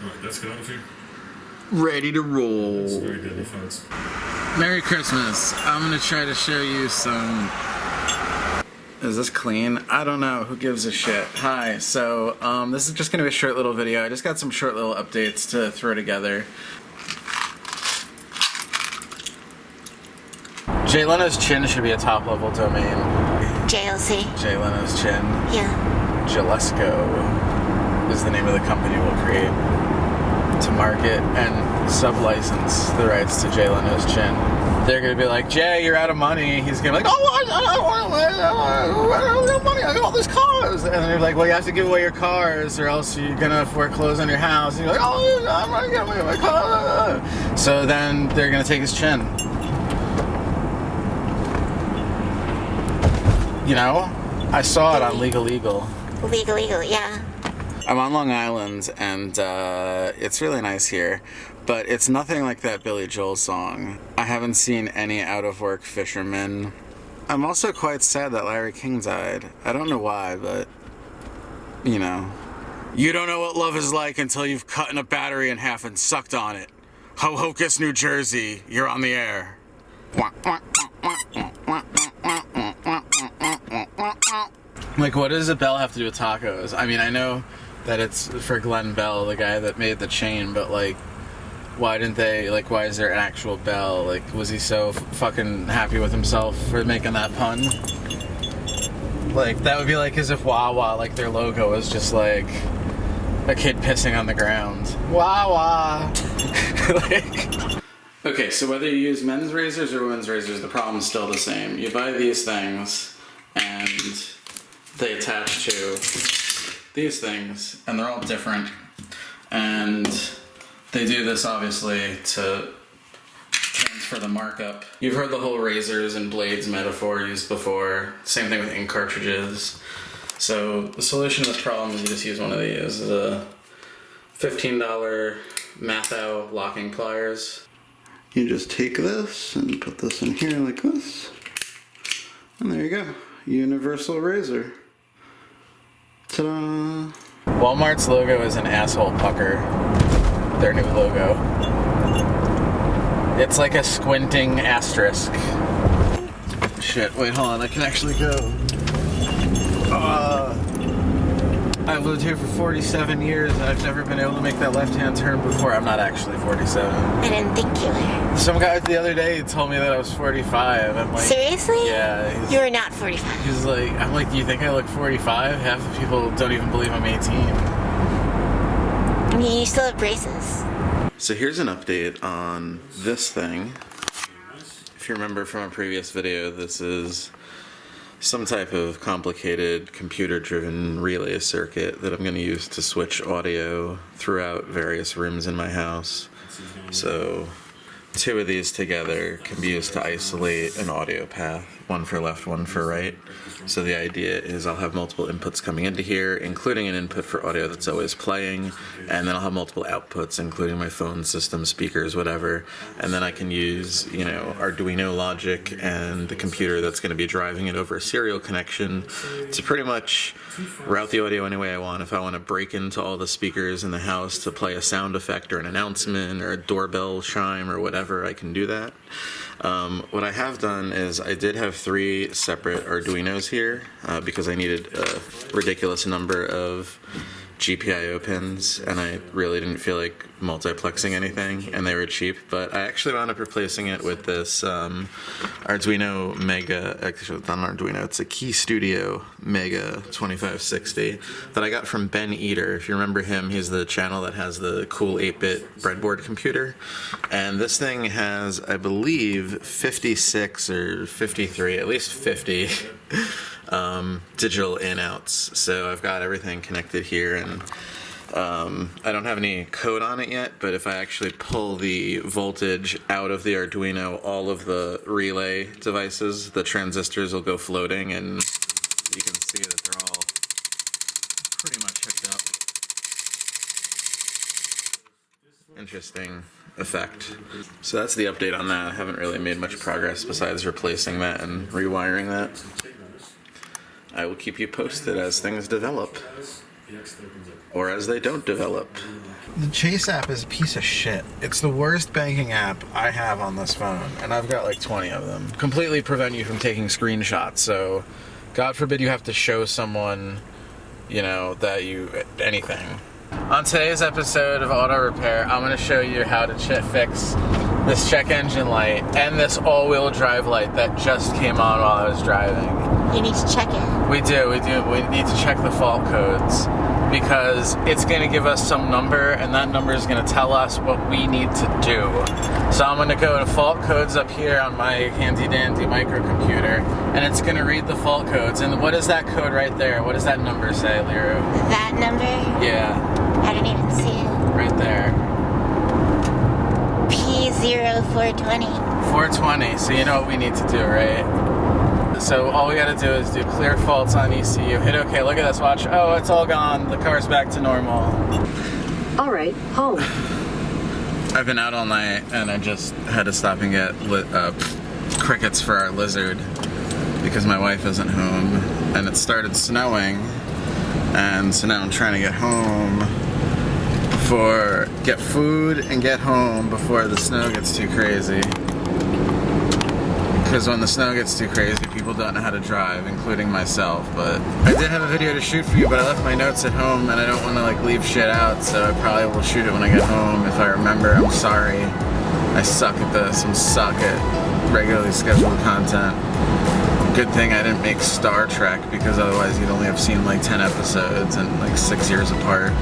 Alright, that's good enough here. Ready to roll. That's very good defense. Merry Christmas. I'm gonna try to show you some... Is this clean? I don't know. Who gives a shit? Hi. So, this is just gonna be a short little video. I just got some short little updates to throw together. Jay Leno's chin should be a top-level domain. JLC. Jay Leno's chin. Yeah. Jalesco is the name of the company we'll create to market and sub-license the rights to Jay Leno's chin. They're gonna be like, Jay, you're out of money. He's gonna be like, oh, I don't have money. I got all these cars. And they're like, well, you have to give away your cars, or else you're gonna foreclose on your house. And you're like, oh, I'm gonna give away my car. So then they're gonna take his chin. You know, I saw it on Legal. Legal, yeah. I'm on Long Island, and it's really nice here, but it's nothing like that Billy Joel song. I haven't seen any out-of-work fishermen. I'm also quite sad that Larry King died. I don't know why, but, you know. You don't know what love is like until you've cut a battery in half and sucked on it. Ho-Hocus, New Jersey, you're on the air. Like, what does a bell have to do with tacos? I mean, I know that it's for Glenn Bell, the guy that made the chain, but, like, why didn't they, like, why is there an actual bell? Like, was he so fucking happy with himself for making that pun? Like, that would be like as if Wawa, like, their logo was just, like, a kid pissing on the ground. Wawa! Like... Okay, so whether you use men's razors or women's razors, the problem's still the same. You buy these things, and they attach to these things, and they're all different. And they do this, obviously, to transfer the markup. You've heard the whole razors and blades metaphor used before. Same thing with ink cartridges. So the solution to this problem is you just use one of these. The $15 Mathau locking pliers. You just take this and put this in here like this. And there you go. Universal razor. Ta-da! Walmart's logo is an asshole pucker. Their new logo. It's like a squinting asterisk. Shit, wait, hold on, I can actually go. I've lived here for 47 years and I've never been able to make that left-hand turn before. I'm not actually 47. I didn't think you were. Some guy the other day told me that I was 45. I'm like, seriously? Yeah. You are not 45. He's like, I'm like, do you think I look 45? Half the people don't even believe I'm 18. I mean, you still have braces. So here's an update on this thing. If you remember from a previous video, this is some type of complicated computer-driven relay circuit that I'm going to use to switch audio throughout various rooms in my house. So two of these together can be used to isolate an audio path, one for left, one for right. So the idea is I'll have multiple inputs coming into here, including an input for audio that's always playing, and then I'll have multiple outputs, including my phone system, speakers, whatever, and then I can use, you know, Arduino logic and the computer that's going to be driving it over a serial connection to pretty much route the audio any way I want. If I want to break into all the speakers in the house to play a sound effect or an announcement or a doorbell chime or whatever, I can do that. What I have done is I did have 3 separate Arduinos here because I needed a ridiculous number of GPIO pins, and I really didn't feel like multiplexing anything, and they were cheap, but I actually wound up replacing it with this Arduino Mega, actually it's not an Arduino, it's a Key Studio Mega 2560 that I got from Ben Eater. If you remember him, he's the channel that has the cool 8-bit breadboard computer, and this thing has, I believe, 56 or 53, at least 50 digital in-outs. So I've got everything connected here, and I don't have any code on it yet, but if I actually pull the voltage out of the Arduino, all of the relay devices, the transistors will go floating, and you can see that they're all pretty much hooked up. Interesting effect. So that's the update on that. I haven't really made much progress besides replacing that and rewiring that. I will keep you posted as things develop. or as they don't develop. The Chase app is a piece of shit. It's the worst banking app I have on this phone, and I've got like 20 of them. Completely prevent you from taking screenshots, so God forbid you have to show someone, you know, that you... anything. On today's episode of Auto Repair, I'm going to show you how to fix this check engine light and this all-wheel drive light that just came on while I was driving. You need to check it. We do. We need to check the fault codes because it's going to give us some number, and that number is going to tell us what we need to do. So I'm going to go to fault codes up here on my handy-dandy microcomputer, and it's going to read the fault codes. And what is that code right there? What does that number say, Liru? That number? Yeah. I don't even see it. Right there. P0420. 420. So you know what we need to do, right? So all we gotta do is do clear faults on ECU. Hit OK. Look at this. Watch. Oh, it's all gone. The car's back to normal. All right, home. I've been out all night, and I just had to stop and get crickets for our lizard because my wife isn't home, and it started snowing, and so now I'm trying to get home get food and get home before the snow gets too crazy. Because when the snow gets too crazy, people don't know how to drive, including myself. But I did have a video to shoot for you, but I left my notes at home, and I don't want to like leave shit out, so I probably will shoot it when I get home. If I remember, I'm sorry. I suck at this. I suck at regularly scheduled content. Good thing I didn't make Star Trek, because otherwise you'd only have seen like 10 episodes and like 6 years apart.